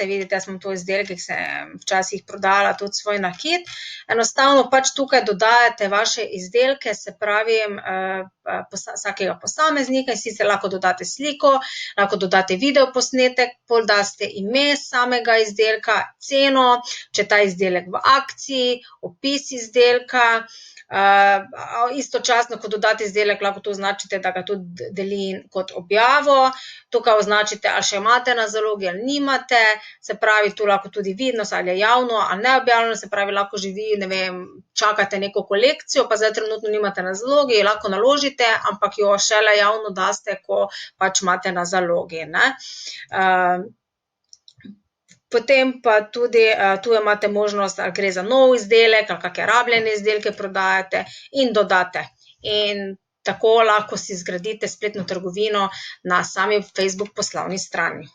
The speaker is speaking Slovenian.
vidite, jaz imam to izdelke, ki sem včasih prodala tudi svoj nakit. Enostavno pač tukaj dodajate vaše izdelke, se pravi, vsakega posameznika, in sicer lahko dodate sliko, lahko dodate videoposnetek, pol daste ime samega izdelka, ceno, če je ta izdelek v akciji, opis izdelka, istočasno, ko dodate izdelek, lahko to označite, da ga tudi deli kot objavo, tukaj označite, ali še imate na zalogi ali nimate, se pravi, to lahko tudi vidnost, ali je javno ali neobjavljeno, se pravi, lahko že vi, ne vem, čakate neko kolekcijo, pa zdaj trenutno nimate na zalogi, lahko naložite, ampak jo šele javno daste, ko pač imate na zalogi, ne. Potem pa tudi, tu imate možnost, ali gre za nov izdelek ali kake rabljene izdelke prodajate in dodate. In tako lahko si zgradite spletno trgovino na sami Facebook poslovni strani.